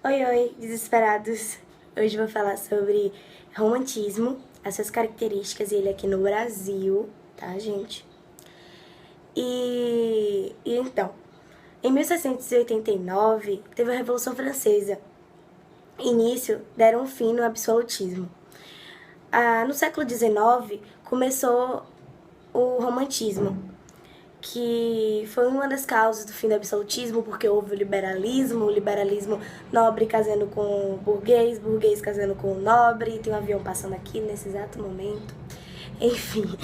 Oi, oi, desesperados! Hoje eu vou falar sobre romantismo, as suas características e ele aqui no Brasil, tá, gente? Então, em 1689 teve a Revolução Francesa. Início deram um fim no absolutismo. No século XIX começou o romantismo, que foi uma das causas do fim do absolutismo, porque houve o liberalismo nobre casando com burguês, burguês casando com nobre, tem um avião passando aqui nesse exato momento. Enfim,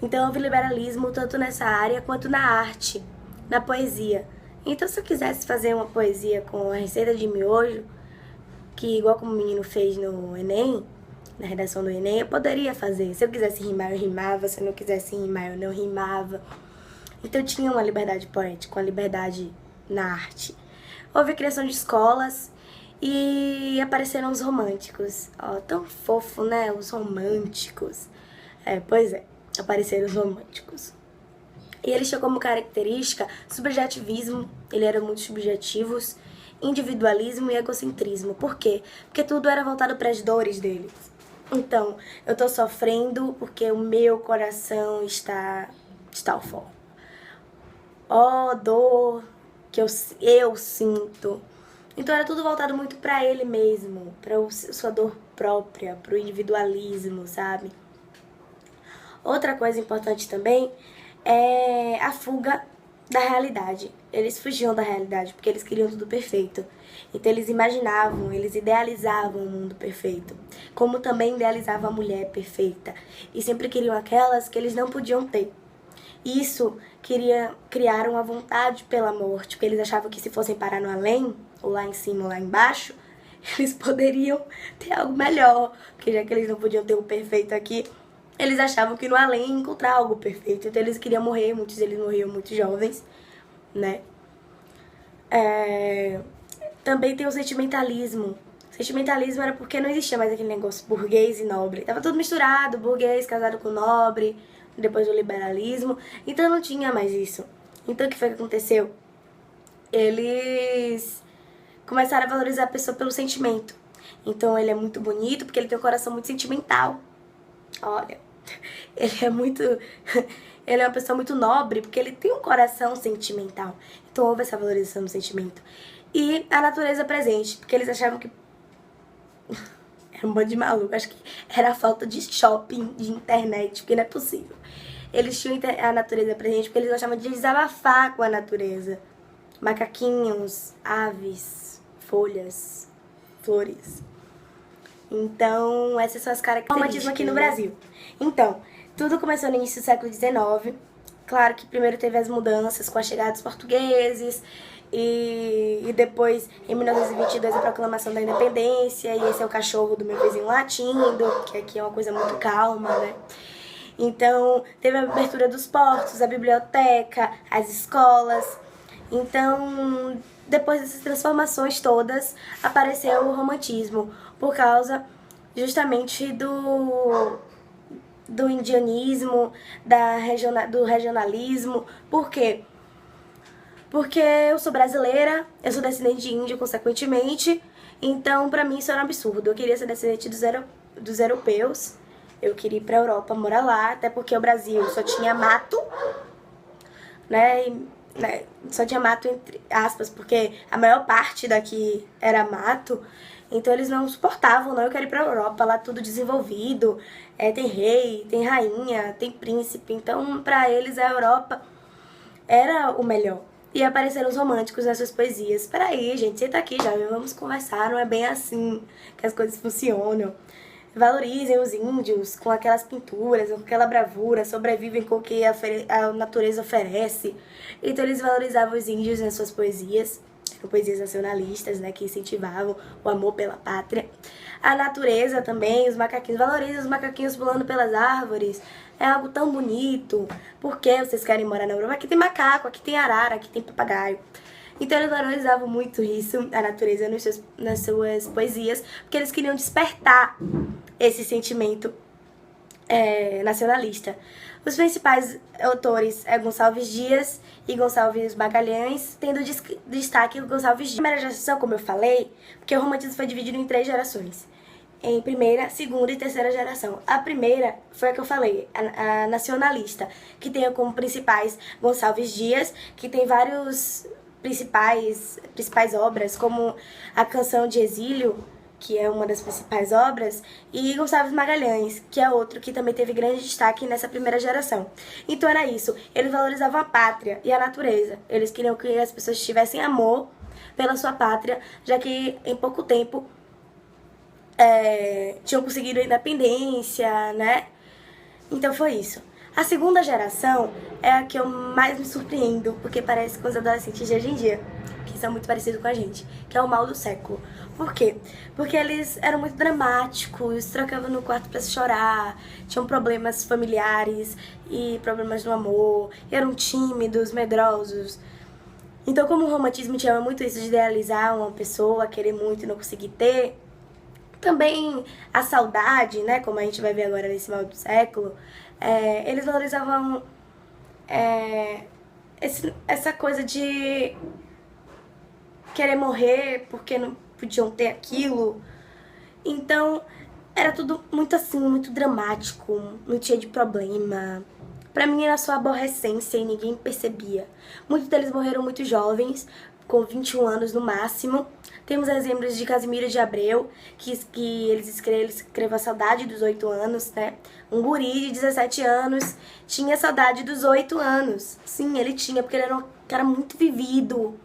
então houve liberalismo tanto nessa área quanto na arte, na poesia. Então se eu quisesse fazer uma poesia com a receita de miojo, que igual como o menino fez no Enem, na redação do Enem, eu poderia fazer. Se eu quisesse rimar, eu rimava, se eu não quisesse rimar, eu não rimava. Então tinha uma liberdade poética, uma liberdade na arte. Houve a criação de escolas e apareceram os românticos. Ó, tão fofo, né? Os românticos. Pois é, apareceram os românticos. E eles tinham como característica subjetivismo, eles eram muito subjetivos, individualismo e egocentrismo. Por quê? Porque tudo era voltado para as dores deles. Então, eu tô sofrendo porque o meu coração está de tal forma. Ó, dor que eu sinto. Então era tudo voltado muito pra ele mesmo, pra sua dor própria, pro individualismo, sabe? Outra coisa importante também é a fuga da realidade. Eles fugiam da realidade porque eles queriam tudo perfeito. Então eles imaginavam, eles idealizavam um mundo perfeito, como também idealizavam a mulher perfeita. E sempre queriam aquelas que eles não podiam ter. Isso queria criar uma vontade pela morte, porque eles achavam que se fossem parar no além, ou lá em cima ou lá embaixo, eles poderiam ter algo melhor, porque já que eles não podiam ter o perfeito aqui, eles achavam que no além ia encontrar algo perfeito, então eles queriam morrer, muitos deles morriam muito jovens, né? Também tem o sentimentalismo. Sentimentalismo era porque não existia mais aquele negócio burguês e nobre. Tava tudo misturado, burguês casado com nobre, depois do liberalismo, então não tinha mais isso. Então o que foi que aconteceu? Eles começaram a valorizar a pessoa pelo sentimento. Então ele é muito bonito porque ele tem um coração muito sentimental. Olha, ele é muito... ele é uma pessoa muito nobre porque ele tem um coração sentimental. Então houve essa valorização do sentimento. E a natureza presente, porque eles achavam que era um bando de maluco, acho que era a falta de shopping, de internet, porque não é possível. Eles tinham a natureza presente porque eles gostavam de desabafar com a natureza. Macaquinhos, aves, folhas, flores. Então, essas são as características. Romantismo aqui no Brasil. Então, tudo começou no início do século XIX. Claro que primeiro teve as mudanças com a chegada dos portugueses, e depois, em 1922, a proclamação da independência, e esse é o cachorro do meu vizinho latindo, que aqui é uma coisa muito calma, né? Então, teve a abertura dos portos, a biblioteca, as escolas. Então, depois dessas transformações todas, apareceu o romantismo, por causa justamente do indianismo, do regionalismo. Por quê? Porque eu sou brasileira, eu sou descendente de índio, consequentemente, então pra mim isso era um absurdo. Eu queria ser descendente dos europeus, eu queria ir pra Europa morar lá, até porque o Brasil só tinha mato, né, só tinha mato entre aspas, porque a maior parte daqui era mato, então eles não suportavam, não, eu quero ir pra Europa, lá tudo desenvolvido, tem rei, tem rainha, tem príncipe, então pra eles a Europa era o melhor. E apareceram os românticos nas suas poesias. Peraí, gente, senta aqui já, vamos conversar, não é bem assim que as coisas funcionam. Valorizem os índios com aquelas pinturas, com aquela bravura, sobrevivem com o que a natureza oferece. Então eles valorizavam os índios nas suas poesias, eram poesias nacionalistas, né, que incentivavam o amor pela pátria. A natureza também, os macaquinhos, valorizam os macaquinhos pulando pelas árvores. É algo tão bonito. Por que vocês querem morar na Europa? Aqui tem macaco, aqui tem arara, aqui tem papagaio. Então eles valorizavam muito isso, a natureza, nas suas poesias, porque eles queriam despertar esse sentimento nacionalista. Os principais autores é Gonçalves Dias e Gonçalves Magalhães, tendo destaque o Gonçalves Dias. A primeira geração, como eu falei, porque o romantismo foi dividido em 3 gerações. Em primeira, segunda e terceira geração. A primeira foi a que eu falei, a nacionalista, que tem como principais Gonçalves Dias, que tem vários principais obras, como a Canção de Exílio, que é uma das principais obras, e Gonçalves Magalhães, que é outro que também teve grande destaque nessa primeira geração. Então era isso, eles valorizavam a pátria e a natureza. Eles queriam que as pessoas tivessem amor pela sua pátria, já que em pouco tempo tinham conseguido a independência, né? Então foi isso. A segunda geração é a que eu mais me surpreendo, porque parece com os adolescentes de hoje em dia, que são muito parecidos com a gente, que é o mal do século. Por quê? Porque eles eram muito dramáticos, trancavam no quarto pra se chorar, tinham problemas familiares e problemas no amor, eram tímidos, medrosos. Então, como o romantismo tinha muito isso de idealizar uma pessoa, querer muito e não conseguir ter, também a saudade, né, como a gente vai ver agora nesse mal do século, eles valorizavam essa coisa de querer morrer porque não podiam ter aquilo. Então, era tudo muito assim, muito dramático, muito cheio de problema. Pra mim era só aborrecência e ninguém percebia. Muitos deles morreram muito jovens, com 21 anos no máximo. Temos exemplos de Casimiro de Abreu, que ele escreveu A Saudade dos 8 anos, né? Um guri de 17 anos tinha saudade dos 8 anos. Sim, ele tinha, porque ele era um cara muito vivido.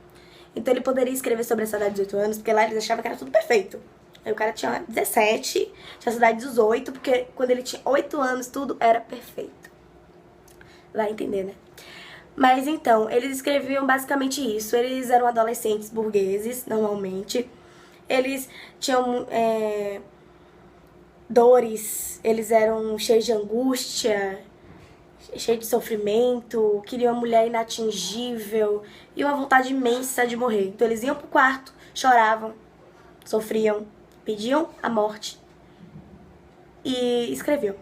Então ele poderia escrever sobre a saudade dos 8 anos, porque lá eles achavam que era tudo perfeito. Aí o cara tinha 17, tinha saudade dos 8, porque quando ele tinha 8 anos tudo era perfeito. Vai entender, né? Mas então, eles escreviam basicamente isso. Eles eram adolescentes burgueses, normalmente. Eles tinham dores, eles eram cheios de angústia, cheios de sofrimento, queriam uma mulher inatingível e uma vontade imensa de morrer. Então eles iam pro quarto, choravam, sofriam, pediam a morte e escreviam.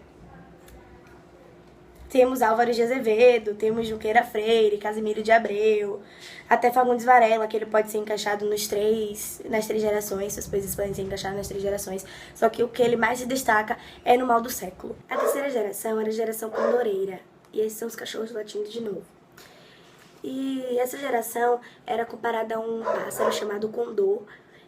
Temos Álvares de Azevedo, temos Junqueira Freire, Casimiro de Abreu, até Fagundes Varela, que ele pode ser encaixado nas três gerações, suas poesias podem ser encaixadas nas 3 gerações, só que o que ele mais se destaca é no mal do século. A terceira geração era a geração condoreira, e esses são os cachorros latindo de novo. E essa geração era comparada a um pássaro chamado condor,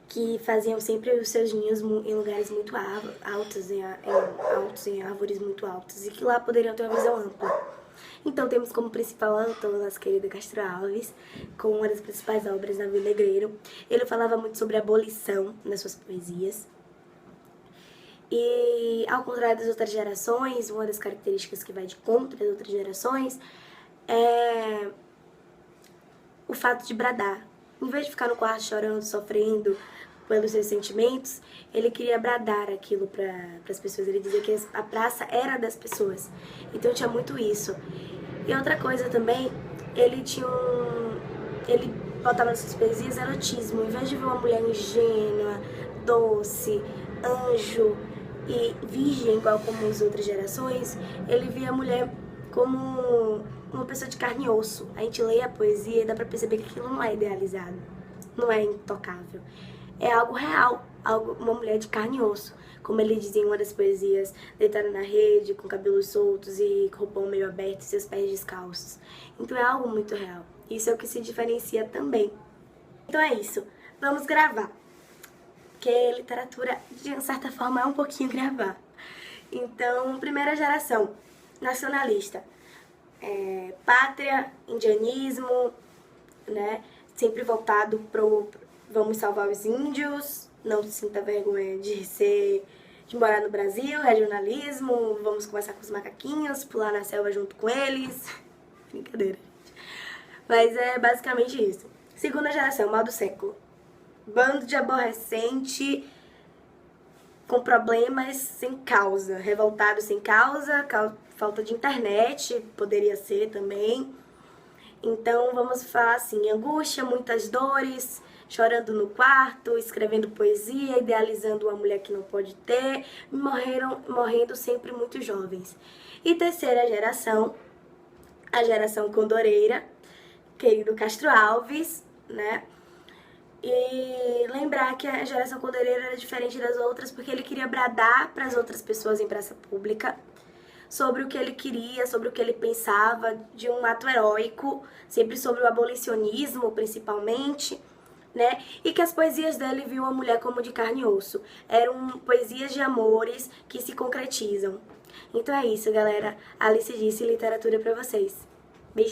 que faziam sempre os seus ninhos em lugares muito altos, em árvores muito altas, e que lá poderiam ter uma visão ampla. Então temos como principal autor nosso querido Castro Alves, com uma das principais obras, Navio Negreiro. Ele falava muito sobre a abolição nas suas poesias. E ao contrário das outras gerações, uma das características que vai de contra das outras gerações é o fato de bradar. Em vez de ficar no quarto chorando, sofrendo pelos seus sentimentos, ele queria bradar aquilo para as pessoas. Ele dizia que a praça era das pessoas. Então tinha muito isso. E outra coisa também, ele botava nas suas poesias erotismo. Em vez de ver uma mulher ingênua, doce, anjo e virgem, igual como as outras gerações, ele via a mulher como uma pessoa de carne e osso. A gente lê a poesia e dá pra perceber que aquilo não é idealizado, não é intocável. É algo real, uma mulher de carne e osso. Como ele dizia em uma das poesias, deitada na rede, com cabelos soltos e roupão meio aberto e seus pés descalços. Então é algo muito real. Isso é o que se diferencia também. Então é isso. Vamos gravar. Porque literatura, de certa forma, é um pouquinho gravar. Então, primeira geração, nacionalista. Pátria, indianismo, né? Sempre voltado pro vamos salvar os índios, não sinta vergonha de morar no Brasil, regionalismo, vamos conversar com os macaquinhos, pular na selva junto com eles. Brincadeira, gente. Mas é basicamente isso. Segunda geração, mal do século. Bando de aborrecente com problemas sem causa, revoltado sem causa, falta de internet, poderia ser também. Então vamos falar assim, angústia, muitas dores, chorando no quarto, escrevendo poesia, idealizando uma mulher que não pode ter, morrendo sempre muito jovens. E terceira geração, a geração condoreira, querido Castro Alves, né? E lembrar que a geração condoreira era diferente das outras porque ele queria bradar para as outras pessoas em praça pública sobre o que ele queria, sobre o que ele pensava, de um ato heróico, sempre sobre o abolicionismo, principalmente, né? E que as poesias dele viam a mulher como de carne e osso. Eram poesias de amores que se concretizam. Então é isso, galera. Alice disse literatura pra vocês. Beijo.